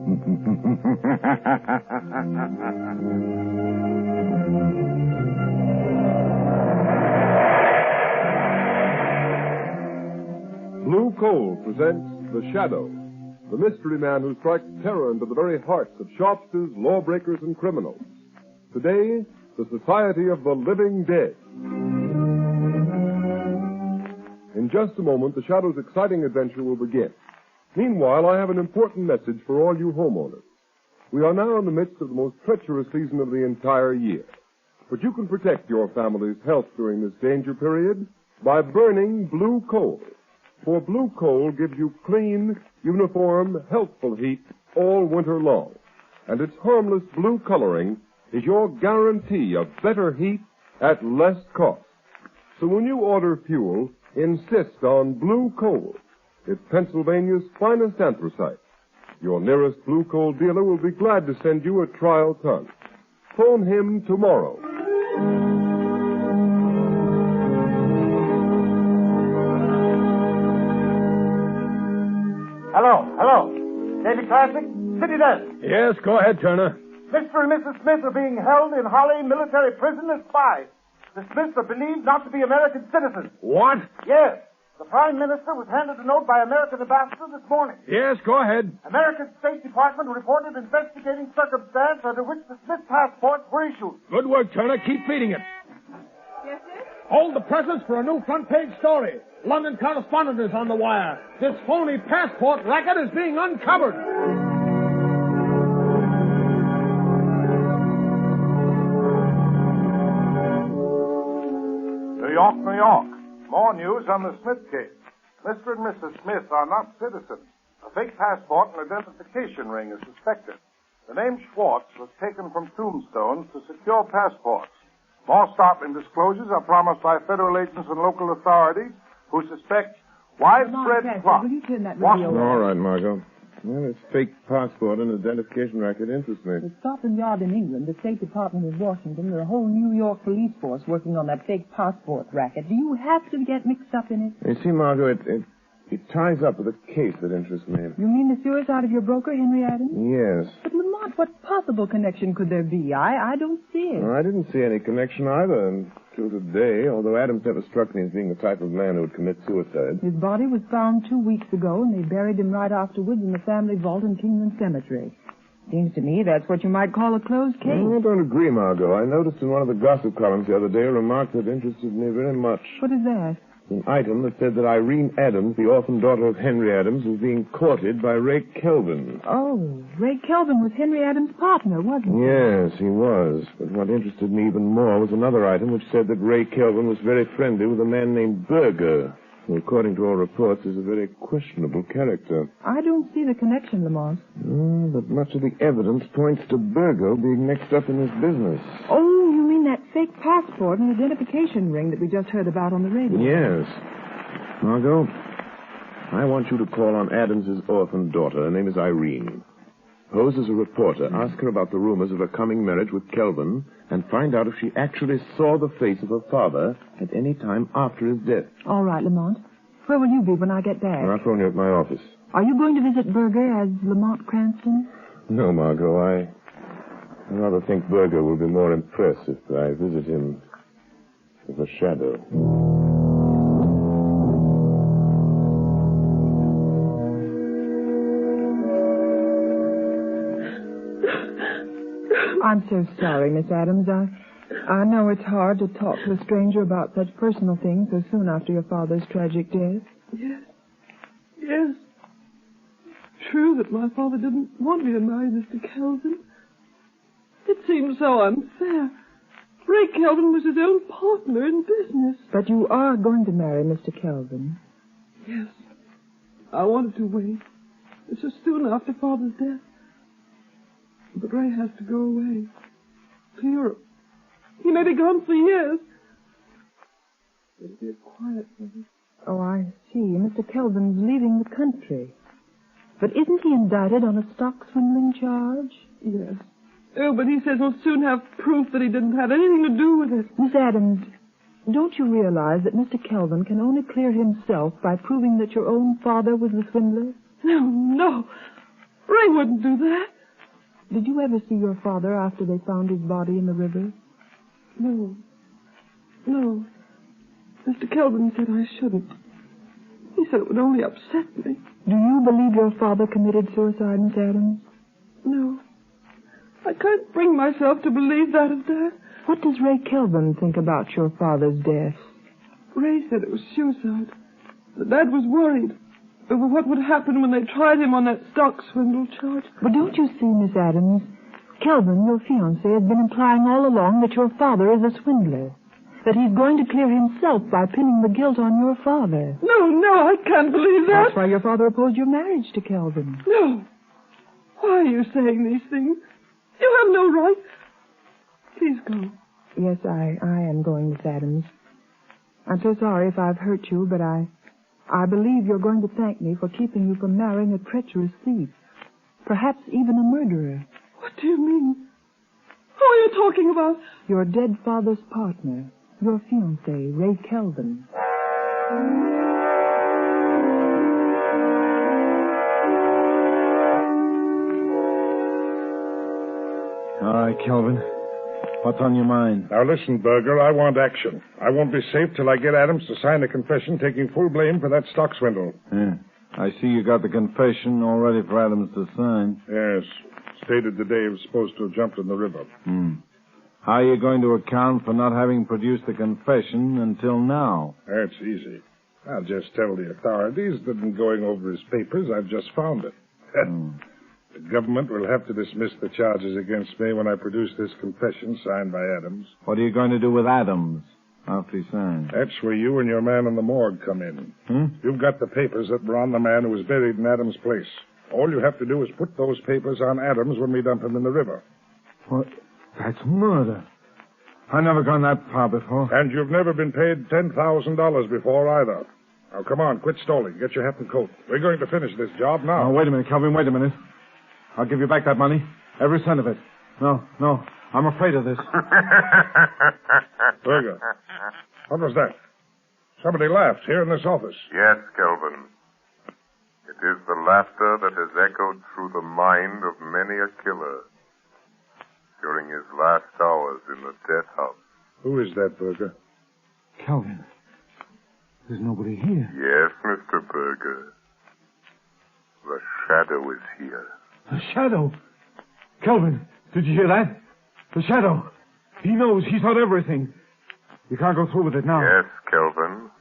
Blue Coal presents The Shadow, the mystery man who strikes terror into the very hearts of sharpsters, lawbreakers, and criminals. Today, the Society of the Living Dead. In just a moment, The Shadow's exciting adventure will begin. Meanwhile, I have an important message for all you homeowners. We are now in the midst of the most treacherous season of the entire year. But you can protect your family's health during this danger period by burning blue coal. For blue coal gives you clean, uniform, healthful heat all winter long. And its harmless blue coloring is your guarantee of better heat at less cost. So when you order fuel, insist on blue coal. It's Pennsylvania's finest anthracite. Your nearest blue coal dealer will be glad to send you a trial ton. Phone him tomorrow. Hello. Daily Classic, City Desk. Yes, go ahead, Turner. Mr. and Mrs. Smith are being held in Holly military prison as spies. The Smiths are believed not to be American citizens. What? Yes. The Prime Minister was handed a note by American ambassador this morning. Yes, go ahead. American State Department reported investigating circumstance under which the Smith passports were issued. Good work, Turner. Keep feeding it. Yes, sir? Hold the presses for a new front-page story. London correspondent is on the wire. This phony passport racket is being uncovered. New York, New York. More news on the Smith case. Mr. and Mrs. Smith are not citizens. A fake passport and identification ring is suspected. The name Schwartz was taken from tombstones to secure passports. More startling disclosures are promised by federal agents and local authorities who suspect widespread plot. Will you turn that radio All right, Margot. Well, this fake passport and identification racket interests me. The Scotland Yard in England, the State Department in Washington, and the whole New York police force working on that fake passport racket. Do you have to get mixed up in it? You see, Margot, it ties up with a case that interests me. You mean the suicide of your broker, Henry Adams? Yes. But, Lamont, what possible connection could there be? I don't see it. Well, I didn't see any connection either until today, although Adams never struck me as being the type of man who would commit suicide. His body was found 2 weeks ago, and they buried him right afterwards in the family vault in Kingman Cemetery. Seems to me that's what you might call a closed case. Well, I don't agree, Margot. I noticed in one of the gossip columns the other day a remark that interested me very much. What is that? An item that said that Irene Adams, the orphan daughter of Henry Adams, was being courted by Ray Kelvin. Oh, Ray Kelvin was Henry Adams' partner, wasn't he? Yes, he was. But what interested me even more was another item which said that Ray Kelvin was very friendly with a man named Berger, who, according to all reports, is a very questionable character. I don't see the connection, Lamont. But much of the evidence points to Berger being mixed up in this business. Oh, you mean that fake passport and identification ring that we just heard about on the radio? Yes. Margot, I want you to call on Adams's orphan daughter. Her name is Irene. Pose as a reporter. Ask her about the rumors of her coming marriage with Kelvin and find out if she actually saw the face of her father at any time after his death. All right, Lamont. Where will you be when I get back? I'll phone you at my office. Are you going to visit Berger as Lamont Cranston? No, Margot. I rather think Berger will be more impressed if I visit him as a shadow. I'm so sorry, Miss Adams. I know it's hard to talk to a stranger about such personal things so soon after your father's tragic death. Yes. True that my father didn't want me to marry Mr. Kelvin. It seems so unfair. Ray Kelvin was his own partner in business. But you are going to marry Mr. Kelvin. Yes. I wanted to wait. It's so soon after Father's death. But Ray has to go away. To Europe. He may be gone for years. It'll be a quiet place. Oh, I see. Mr. Kelvin's leaving the country. But isn't he indicted on a stock swindling charge? Yes. Oh, but he says he'll soon have proof that he didn't have anything to do with it. Miss Adams, don't you realize that Mr. Kelvin can only clear himself by proving that your own father was the swindler? No. Ray wouldn't do that. Did you ever see your father after they found his body in the river? No. No. Mr. Kelvin said I shouldn't. He said it would only upset me. Do you believe your father committed suicide, Miss Adams? No. I can't bring myself to believe that of Dad. What does Ray Kelvin think about your father's death? Ray said it was suicide. But Dad was worried over what would happen when they tried him on that stock swindle charge. But don't you see, Miss Adams, Kelvin, your fiancé, has been implying all along that your father is a swindler. That he's going to clear himself by pinning the guilt on your father. No, I can't believe that. That's why your father opposed your marriage to Kelvin. No. Why are you saying these things? You have no right. Please go. Yes, I am going, Miss Adams. I'm so sorry if I've hurt you, but I believe you're going to thank me for keeping you from marrying a treacherous thief. Perhaps even a murderer. What do you mean? Who are you talking about? Your dead father's partner. Your fiancé, Ray Kelvin. All right, Kelvin. What's on your mind? Now listen, Berger, I want action. I won't be safe till I get Adams to sign a confession taking full blame for that stock swindle. Yeah. I see you got the confession all ready for Adams to sign. Yes. Stated the day he was supposed to have jumped in the river. How are you going to account for not having produced the confession until now? That's easy. I'll just tell the authorities that in going over his papers, I've just found it. The government will have to dismiss the charges against me when I produce this confession signed by Adams. What are you going to do with Adams after he signs? That's where you and your man in the morgue come in. You've got the papers that were on the man who was buried in Adams' place. All you have to do is put those papers on Adams when we dump him in the river. What? That's murder. I've never gone that far before. And you've never been paid $10,000 before either. Now, come on, quit stalling. Get your hat and coat. We're going to finish this job now. Oh, wait a minute, Kelvin, wait a minute. I'll give you back that money. Every cent of it. No. I'm afraid of this. Berger, what was that? Somebody laughed here in this office. Yes, Kelvin. It is the laughter that has echoed through the mind of many a killer during his last hours in the death house. Who is that, Berger? Kelvin. There's nobody here. Yes, Mr. Berger. The shadow is here. The shadow? Kelvin, did you hear that? The shadow. He knows. He's heard everything. You can't go through with it now. Yes, Kelvin.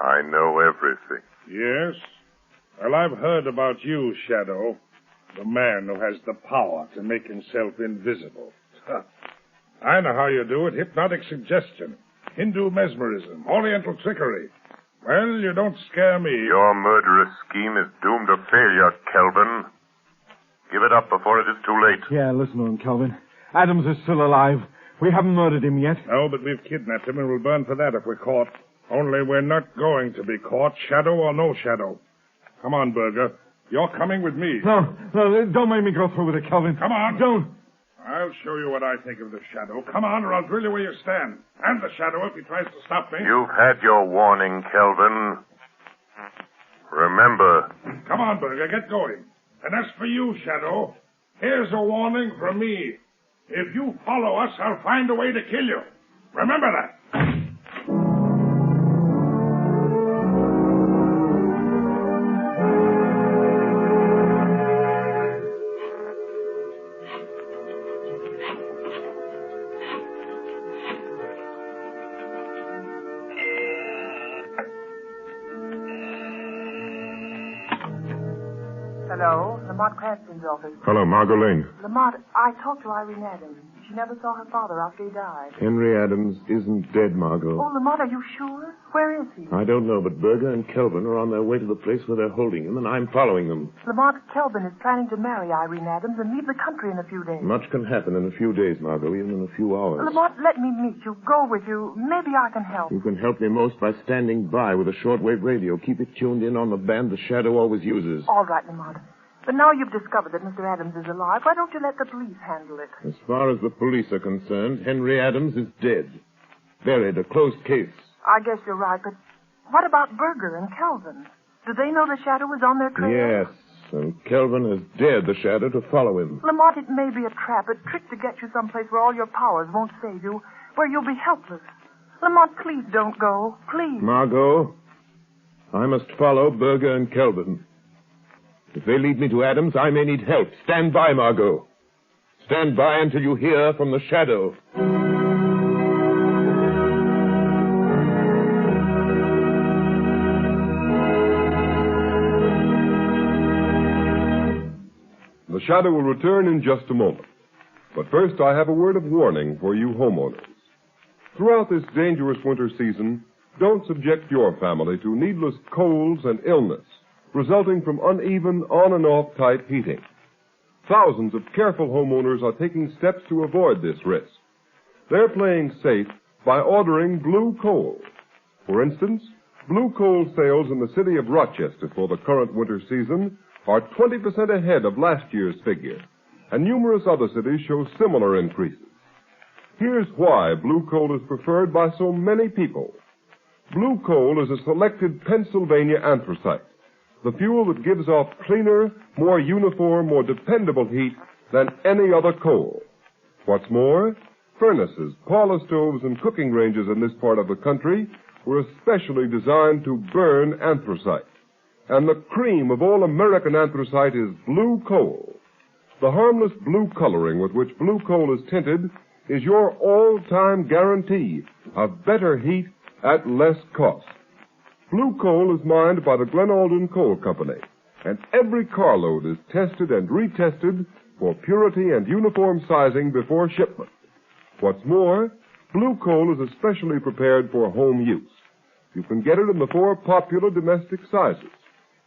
I know everything. Yes? Well, I've heard about you, Shadow. The man who has the power to make himself invisible. I know how you do it. Hypnotic suggestion. Hindu mesmerism. Oriental trickery. Well, you don't scare me. Your murderous scheme is doomed to failure, Kelvin. Give it up before it is too late. Yeah, listen to him, Kelvin. Adams is still alive. We haven't murdered him yet. No, but we've kidnapped him and we'll burn for that if we're caught. Only we're not going to be caught, shadow or no shadow. Come on, Berger. You're coming with me. No, don't make me go through with it, Kelvin. Come on. Don't. I'll show you what I think of the shadow. Come on, or I'll drill you where you stand. And the shadow if he tries to stop me. You've had your warning, Kelvin. Remember. Come on, Berger, get going. And as for you, Shadow, here's a warning from me. If you follow us, I'll find a way to kill you. Remember that. Hello, Lamont Cranston's office. Hello, Margot Lane. Lamont, I talked to Irene Adams. She never saw her father after he died. Henry Adams isn't dead, Margot. Oh, Lamont, are you sure? Where is he? I don't know, but Berger and Kelvin are on their way to the place where they're holding him, and I'm following them. Lamont, Kelvin is planning to marry Irene Adams and leave the country in a few days. Much can happen in a few days, Margot, even in a few hours. Lamont, let me meet you. Go with you. Maybe I can help. You can help me most by standing by with a shortwave radio. Keep it tuned in on the band the Shadow always uses. All right, Lamont. But now you've discovered that Mr. Adams is alive, why don't you let the police handle it? As far as the police are concerned, Henry Adams is dead. Buried, a closed case. I guess you're right, but what about Berger and Kelvin? Do they know the shadow is on their trail? Yes. and Kelvin has dared the shadow to follow him. Lamont, it may be a trap, a trick to get you someplace where all your powers won't save you, where you'll be helpless. Lamont, please don't go. Please. Margot, I must follow Berger and Kelvin. If they lead me to Adams, I may need help. Stand by, Margot. Stand by until you hear from the shadow. The shadow will return in just a moment. But first, I have a word of warning for you homeowners. Throughout this dangerous winter season, don't subject your family to needless colds and illness resulting from uneven on and off type heating. Thousands of careful homeowners are taking steps to avoid this risk. They're playing safe by ordering blue coal. For instance, blue coal sales in the city of Rochester for the current winter season are 20% ahead of last year's figure, and numerous other cities show similar increases. Here's why blue coal is preferred by so many people. Blue coal is a selected Pennsylvania anthracite, the fuel that gives off cleaner, more uniform, more dependable heat than any other coal. What's more, furnaces, parlor stoves, and cooking ranges in this part of the country were especially designed to burn anthracite. And the cream of all American anthracite is blue coal. The harmless blue coloring with which blue coal is tinted is your all-time guarantee of better heat at less cost. Blue coal is mined by the Glen Alden Coal Company, and every carload is tested and retested for purity and uniform sizing before shipment. What's more, blue coal is especially prepared for home use. You can get it in the 4 popular domestic sizes: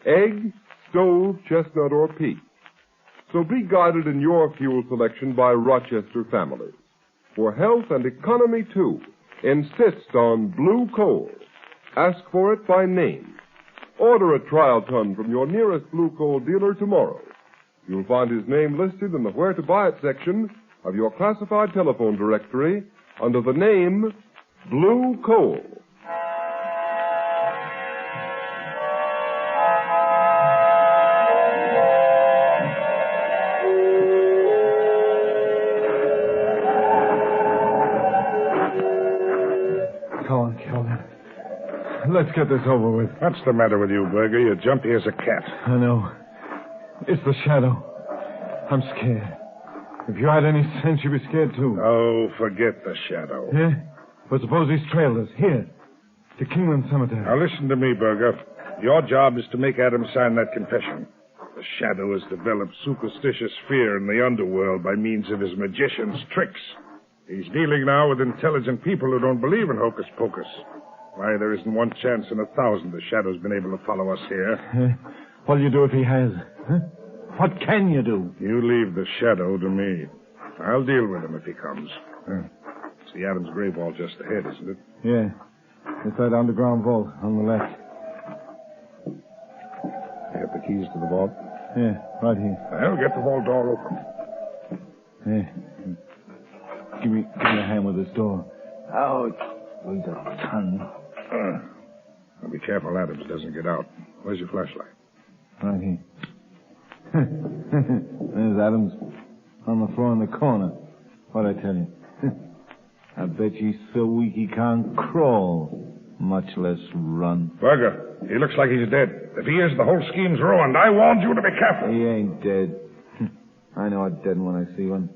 egg, stove, chestnut, or pea. So be guided in your fuel selection by Rochester families. For health and economy, too, insist on blue coal. Ask for it by name. Order a trial ton from your nearest blue coal dealer tomorrow. You'll find his name listed in the Where to Buy It section of your classified telephone directory under the name Blue Coal. Let's get this over with. What's the matter with you, Berger? You're jumpy as a cat. I know. It's the shadow. I'm scared. If you had any sense, you'd be scared, too. Oh, forget the shadow. Yeah? But suppose he's trailed us. Here. To Kingland Cemetery. Now, listen to me, Berger. Your job is to make Adams sign that confession. The shadow has developed superstitious fear in the underworld by means of his magician's tricks. He's dealing now with intelligent people who don't believe in hocus pocus. Why, there isn't one chance in 1,000 the shadow's been able to follow us here. What'll you do if he has? Huh? What can you do? You leave the shadow to me. I'll deal with him if he comes. It's the Adams grave vault just ahead, isn't it? Yeah. It's that underground vault on the left. You have the keys to the vault? Yeah, right here. I'll get the vault door open. Yeah. Give me a hand with this door. Ouch. Weighs a ton. Now be careful Adams doesn't get out. Where's your flashlight? Right here. There's Adams on the floor in the corner. What'd I tell you? I bet he's so weak he can't crawl, much less run. Berger, he looks like he's dead. If he is, the whole scheme's ruined. I warned you to be careful. He ain't dead. I know a dead one when I see one.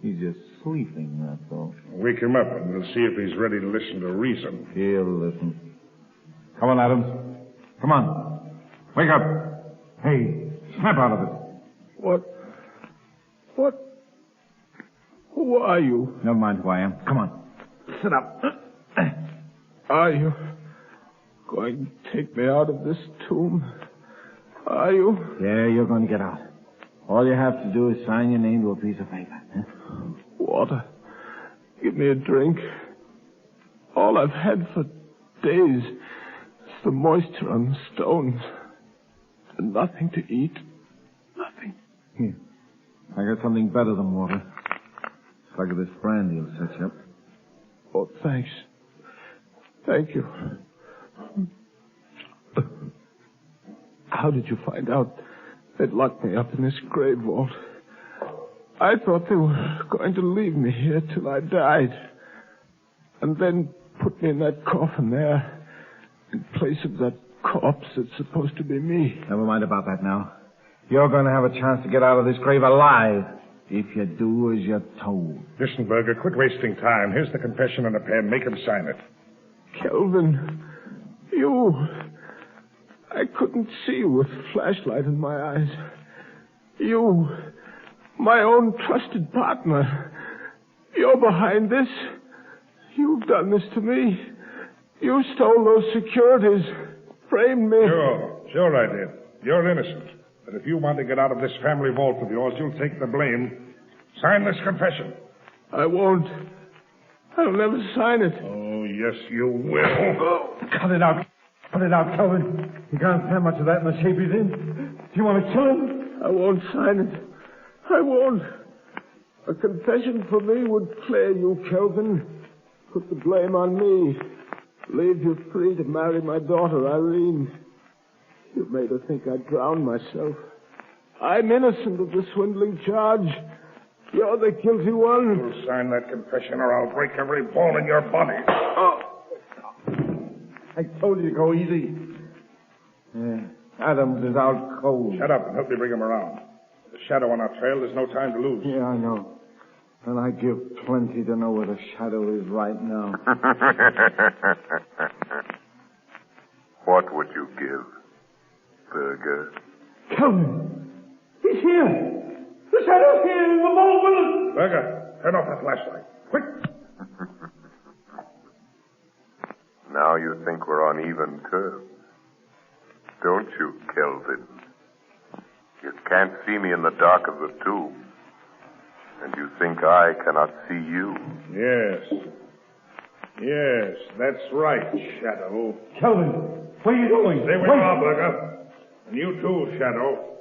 He's just sleeping, that's all. Wake him up, and we'll see if he's ready to listen to reason. He'll listen. Come on, Adams. Come on. Wake up. Hey, snap out of it. What? Who are you? Never mind who I am. Come on. Sit up. Are you going to take me out of this tomb? Are you? Yeah, you're going to get out. All you have to do is sign your name to a piece of paper. Huh? Water. Give me a drink. All I've had for days is the moisture on the stones. And nothing to eat. Nothing. Here. I got something better than water. Slug of this brandy will set you up. Oh, thanks. Thank you. How did you find out They'd locked me up in this grave vault. I thought they were going to leave me here till I died. And then put me in that coffin there, in place of that corpse that's supposed to be me. Never mind about that now. You're going to have a chance to get out of this grave alive, if you do as you're told. Listen, Berger, quit wasting time. Here's the confession and a pen. Make him sign it. Kelvin, you... I couldn't see you with a flashlight in my eyes. You, my own trusted partner, you're behind this. You've done this to me. You stole those securities, framed me. Sure I did. You're innocent. But if you want to get out of this family vault of yours, you'll take the blame. Sign this confession. I won't. I'll never sign it. Oh, yes, you will. Cut it out. Cut it out, Kelvin. You can't stand much of that in the shape he's in. Do you want to kill him? I won't sign it. I won't. A confession for me would clear you, Kelvin. Put the blame on me. Leave you free to marry my daughter, Irene. You made her think I drowned myself. I'm innocent of the swindling charge. You're the guilty one. You'll sign that confession or I'll break every bone in your body. Oh. I told you to go easy. Yeah. Adams is out cold. Shut up and help me bring him around. The shadow on our trail, there's no time to lose. Yeah, I know. And I give plenty to know where the shadow is right now. What would you give, Berger? Kelvin! He's here! The shadow's here in the vault with us! Berger, turn off that flashlight. Quick! Now you think we're on even terms. Don't you, Kelvin? You can't see me in the dark of the tomb. And you think I cannot see you? Yes, that's right, Shadow. Kelvin, where are you going? Stay where you are, Berger. And you too, Shadow.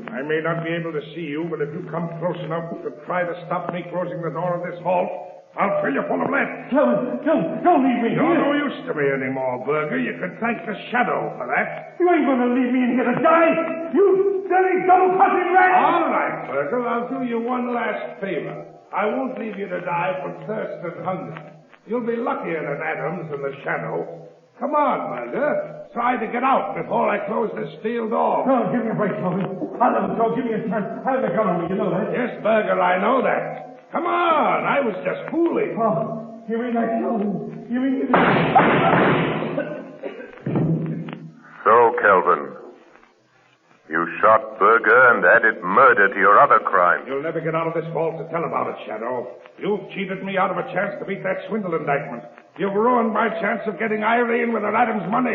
I may not be able to see you, but if you come close enough to try to stop me closing the door of this vault, I'll fill you full of lead. Kelvin, don't leave me You're here. no use to me anymore, Berger. You can thank the Shadow for that. You ain't going to leave me in here to die. You dirty, double-crossing rat. All right, Berger. I'll do you one last favor. I won't leave you to die from thirst and hunger. You'll be luckier than Adams and the Shadow. Come on, Berger. Try to get out before I close this steel door. No, give me a break, Kelvin. I'll let him go. Give me a chance. I have a gun on me, you know that. Yes, Berger, I know that. Come on, I was just fooling. Oh, you mean that, Kelvin? You mean... So, Kelvin, you shot Berger and added murder to your other crime. You'll never get out of this vault to tell about it, Shadow. You've cheated me out of a chance to beat that swindle indictment. You've ruined my chance of getting Irene with her Adams money.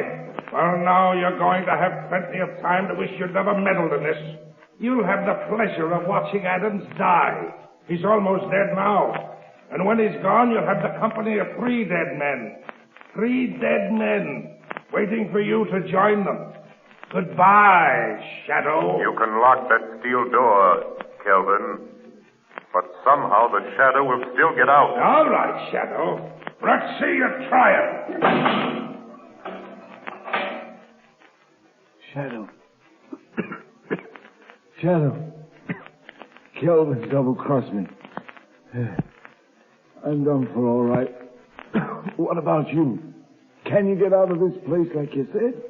Well, now you're going to have plenty of time to wish you'd never meddled in this. You'll have the pleasure of watching Adams die. He's almost dead now. And when he's gone, you'll have the company of 3 dead men. 3 dead men waiting for you to join them. Goodbye, Shadow. You can lock that steel door, Kelvin. But somehow the Shadow will still get out. All right, Shadow. Let's see you try it. Shadow. Shadow. Kelvin double-crossed me. I'm done for all right. What about you? Can you get out of this place like you said?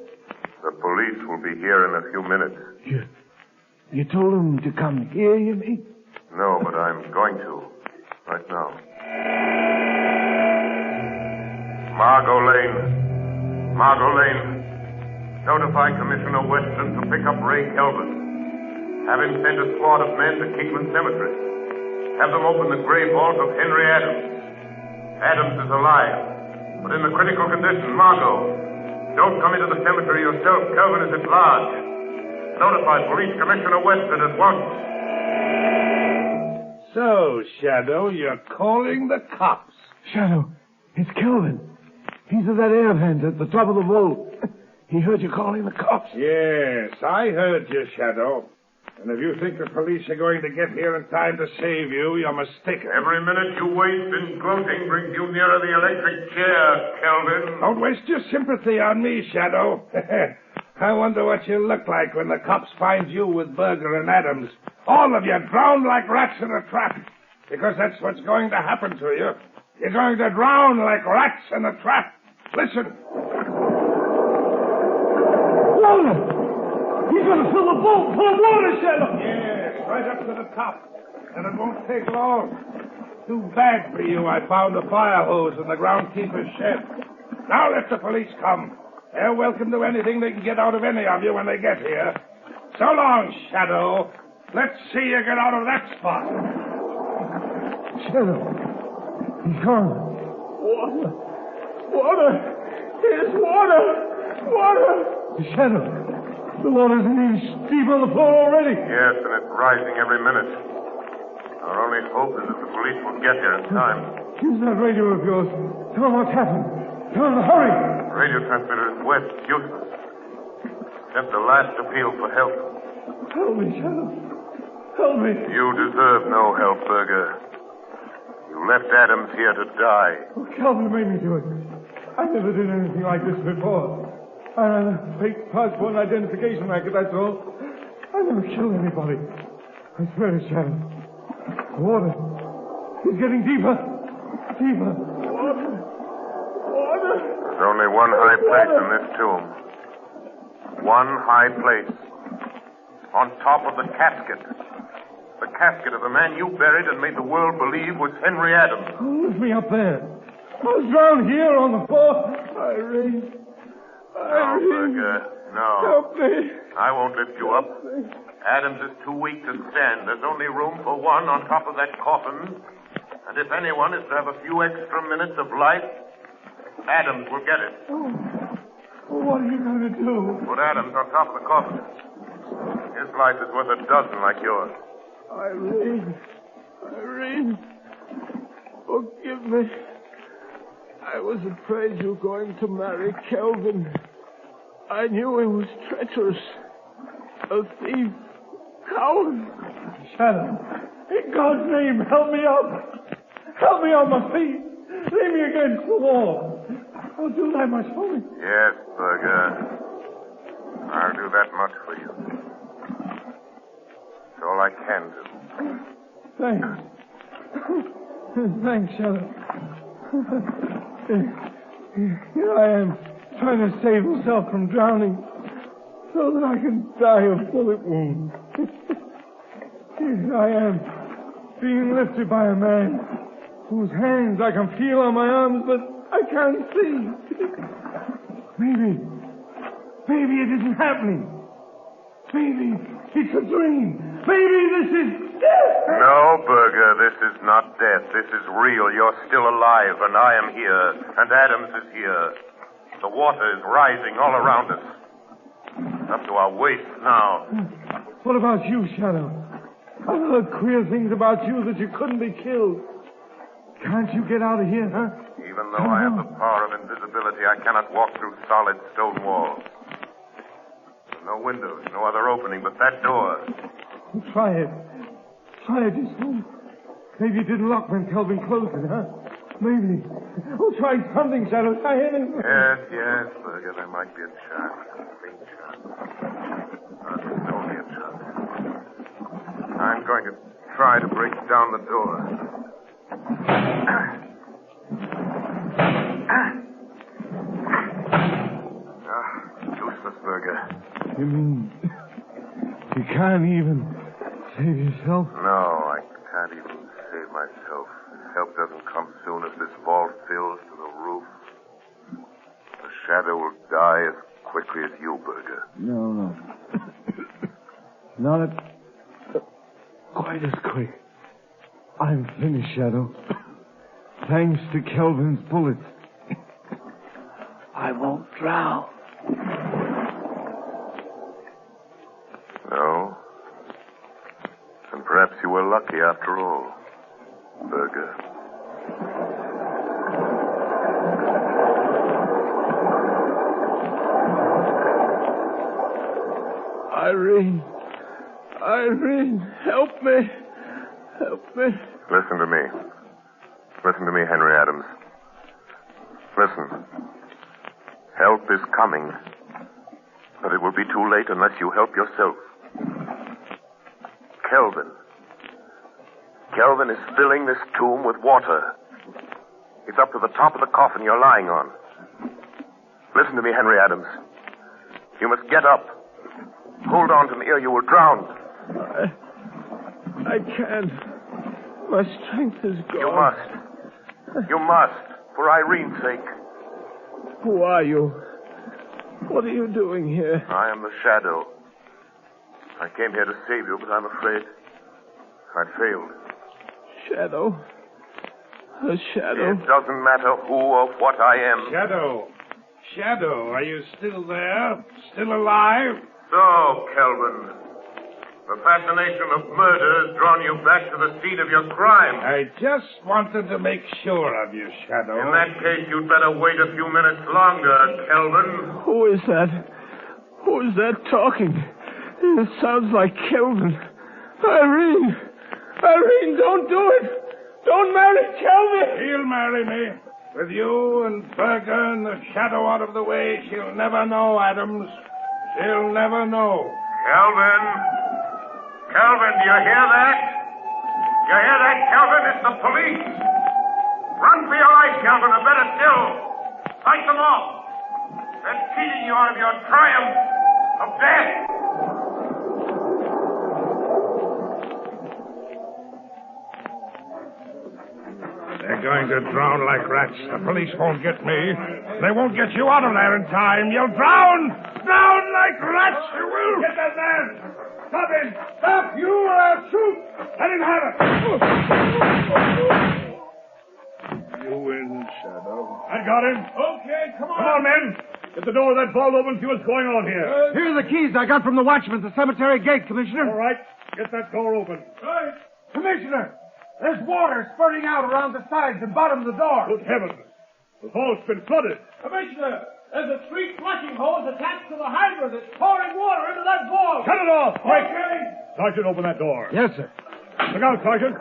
The police will be here in a few minutes. You told them to come here, you mean? No, but I'm going to. Right now. Margot Lane. Notify Commissioner Weston to pick up Ray Kelvin. Have him send a squad of men to Kingman Cemetery. Have them open the grave vault of Henry Adams. Adams is alive, but in a critical condition. Margot, don't come into the cemetery yourself. Kelvin is at large. Notify Police Commissioner Weston at once. So, Shadow, you're calling the cops. Shadow, it's Kelvin. He's at that air vent at the top of the vault. He heard you calling the cops. Yes, I heard you, Shadow. And if you think the police are going to get here in time to save you, you're mistaken. Every minute you waste in gloating brings you nearer the electric chair, Kelvin. Don't waste your sympathy on me, Shadow. I wonder what you look like when the cops find you with Berger and Adams. All of you drowned like rats in a trap. Because that's what's going to happen to you. You're going to drown like rats in a trap. Listen. Water! He's going to fill the boat full of water, Shadow. Yes, right up to the top. And it won't take long. Too bad for you I found a fire hose in the groundkeeper's shed. Now let the police come. They're welcome to anything they can get out of any of you when they get here. So long, Shadow. Let's see you get out of that spot. Shadow. He's gone. Water. Water. Here's water. Water. Shadow. The water's an inch deep on the floor already. Yes, and it's rising every minute. Our only hope is that the police will get here in time. Use that radio of yours. Tell them what's happened. Tell them to hurry. Radio transmitter is west, useless. Just a last appeal for help. Help me, Shadow. Help me. You deserve no help, Berger. You left Adams here to die. Oh, Calvin made me do it. I never did anything like this before. I ran a fake passport and identification racket, that's all. I never killed anybody. I swear it, Shadow. Water. It's getting deeper. Deeper. Water. Water. There's only one high place in this tomb. One high place. On top of the casket. The casket of the man you buried and made the world believe was Henry Adams. Oh, lift me up there. I was down here on the floor. Irene. No, Berger. No. Help me. I won't lift you up. Adams is too weak to stand. There's only room for one on top of that coffin. And if anyone is to have a few extra minutes of life, Adams will get it. Oh, what are you going to do? Put Adams on top of the coffin. His life is worth a dozen like yours. Irene. Irene. Forgive me. I was afraid you were going to marry Kelvin. I knew he was treacherous. A thief. Coward. Shadow. In God's name, help me up. Help me on my feet. Lay me against the wall. I'll do that much for me. Yes, Berger. I'll do that much for you. It's all I can do. Thanks. Thanks, Shadow. Here I am, trying to save myself from drowning, so that I can die of bullet wounds. Here I am, being lifted by a man whose hands I can feel on my arms, but I can't see. Maybe it isn't happening. Maybe it's a dream. Maybe this is death. No, Berger, this is not death. This is real. You're still alive, and I am here, and Adams is here. The water is rising all around us. Up to our waist now. What about you, Shadow? I've heard queer things about you that you couldn't be killed. Can't you get out of here, huh? Even though I have the power of invisibility, I cannot walk through solid stone walls. No windows, no other opening but that door. Try it. Try it this time. Maybe it didn't lock when Kelvin closed it, huh? Maybe. Oh, try something, Shadow. Try anything. Yes, Berger, there might be a chance. A faint chance. But it's only a chance. I'm going to try to break down the door. Useless, Berger. You mean you can't even save yourself? No, I can't even save myself. Help doesn't come soon as this vault fills to the roof. The Shadow will die as quickly as you, Berger. No. Not quite as quick. I'm finished, Shadow. Thanks to Kelvin's bullets. I won't drown. No? And perhaps you were lucky after all, Berger. Irene, help me. Help me. Listen to me. Listen to me, Henry Adams. Listen. Help is coming. But it will be too late unless you help yourself. Kelvin. Kelvin is filling this tomb with water. It's up to the top of the coffin you're lying on. Listen to me, Henry Adams. You must get up. Hold on to me or you will drown. I can't. My strength is gone. You must. You must, for Irene's sake. Who are you? What are you doing here? I am the Shadow. I came here to save you, but I'm afraid I failed. Shadow? A shadow? It doesn't matter who or what I am. Shadow. Shadow, are you still there? Still alive? So, Kelvin, the fascination of murder has drawn you back to the scene of your crime. I just wanted to make sure of you, Shadow. In that case, you'd better wait a few minutes longer, Kelvin. Who is that? Who is that talking? It sounds like Kelvin. Irene! Irene, don't do it! Don't marry Kelvin! She'll marry me. With you and Berger and the Shadow out of the way, she'll never know, Adams. She'll never know. Kelvin! Kelvin, do you hear that? You hear that, Kelvin? It's the police. Run for your life, Kelvin, or better still, fight them off. They're cheating you out of your triumph of death. They're going to drown like rats. The police won't get me. They won't get you out of there in time. You'll drown! Drown like rats, you will! Get that man! Stop him! Stop! You shoot! Let him have it! You win, Shadow. I got him. Okay, come on. Come on, men. Get the door of that vault open, see what's going on here. Here are the keys I got from the watchman at the cemetery gate, Commissioner. All right. Get that door open. Right. Commissioner, there's water spurting out around the sides and bottom of the door. Good heavens. The vault's been flooded. Commissioner, there's a street flushing hose attached to the hydrant that's pouring water into that vault. Cut it off, quick. Okay. Sergeant, open that door. Yes, sir. Look out, Sergeant.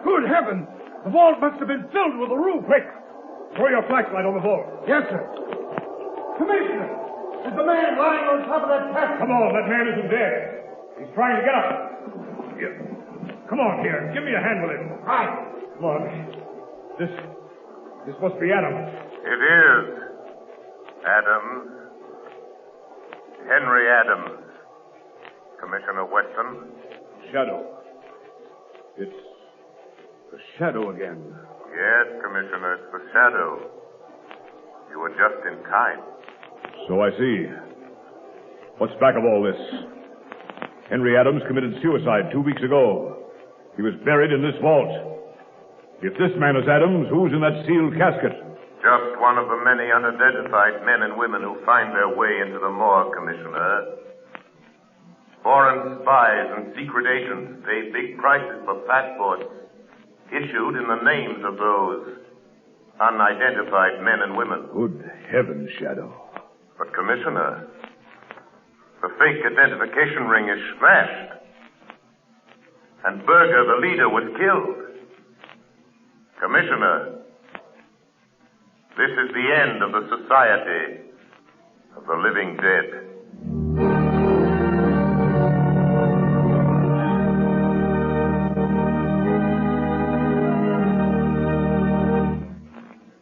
Good heavens. The vault must have been filled with the roof. Quick. Throw your flashlight on the vault. Yes, sir. Commissioner, is the man lying on top of that casket? Come on, that man isn't dead. He's trying to get up. Here. Come on, here. Give me a hand with him. Right. Come on. This must be Adams. It is. Adams. Henry Adams. Commissioner Weston. Shadow. It's the Shadow again. Yes, Commissioner, it's the Shadow. You were just in time. So I see. What's back of all this? Henry Adams committed suicide 2 weeks ago. He was buried in this vault. If this man is Adams, who's in that sealed casket? Just one of the many unidentified men and women who find their way into the morgue, Commissioner. Foreign spies and secret agents pay big prices for passports issued in the names of those unidentified men and women. Good heavens, Shadow. But, Commissioner, the fake identification ring is smashed. And Berger, the leader, was killed. Commissioner, this is the end of the Society of the Living Dead.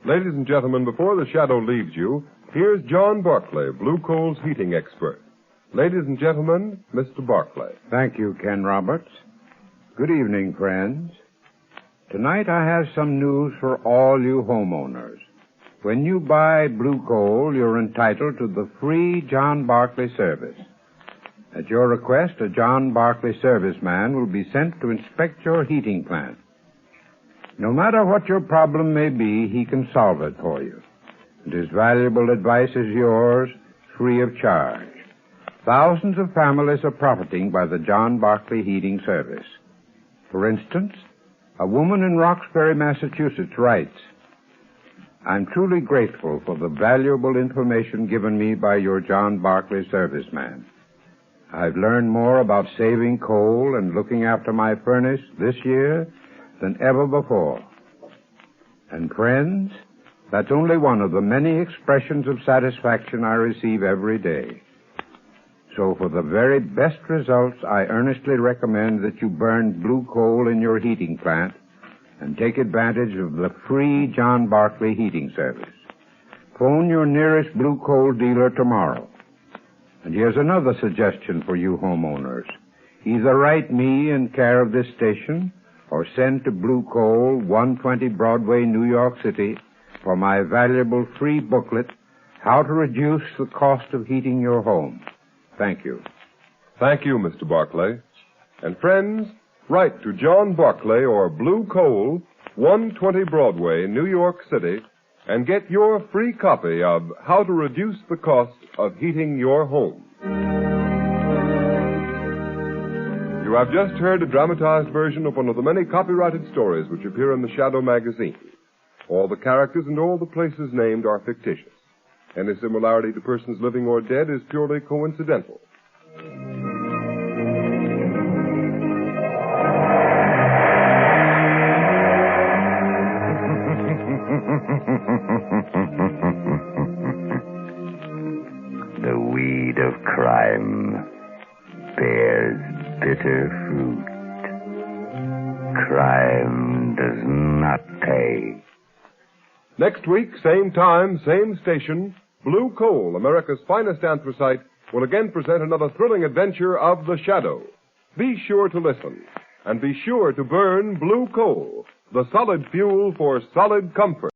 Ladies and gentlemen, before the Shadow leaves you, here's John Barclay, Blue Coal's heating expert. Ladies and gentlemen, Mr. Barclay. Thank you, Ken Roberts. Good evening, friends. Tonight I have some news for all you homeowners. When you buy Blue Coal, you're entitled to the free John Barclay service. At your request, a John Barclay serviceman will be sent to inspect your heating plant. No matter what your problem may be, he can solve it for you. And his valuable advice is yours, free of charge. Thousands of families are profiting by the John Barclay heating service. For instance, a woman in Roxbury, Massachusetts writes, I'm truly grateful for the valuable information given me by your John Barclay serviceman. I've learned more about saving coal and looking after my furnace this year than ever before. And friends, that's only one of the many expressions of satisfaction I receive every day. So for the very best results, I earnestly recommend that you burn blue coal in your heating plant and take advantage of the free John Barclay heating service. Phone your nearest blue coal dealer tomorrow. And here's another suggestion for you homeowners. Either write me in care of this station or send to Blue Coal, 120 Broadway, New York City, for my valuable free booklet, How to Reduce the Cost of Heating Your Home. Thank you. Thank you, Mr. Barclay. And friends, write to John Barclay or Blue Coal, 120 Broadway, New York City, and get your free copy of How to Reduce the Cost of Heating Your Home. You have just heard a dramatized version of one of the many copyrighted stories which appear in the Shadow magazine. All the characters and all the places named are fictitious. Any similarity to persons living or dead is purely coincidental. The weed of crime bears bitter fruit. Crime does not pay. Next week, same time, same station, Blue Coal, America's finest anthracite, will again present another thrilling adventure of the Shadow. Be sure to listen, and be sure to burn Blue Coal, the solid fuel for solid comfort.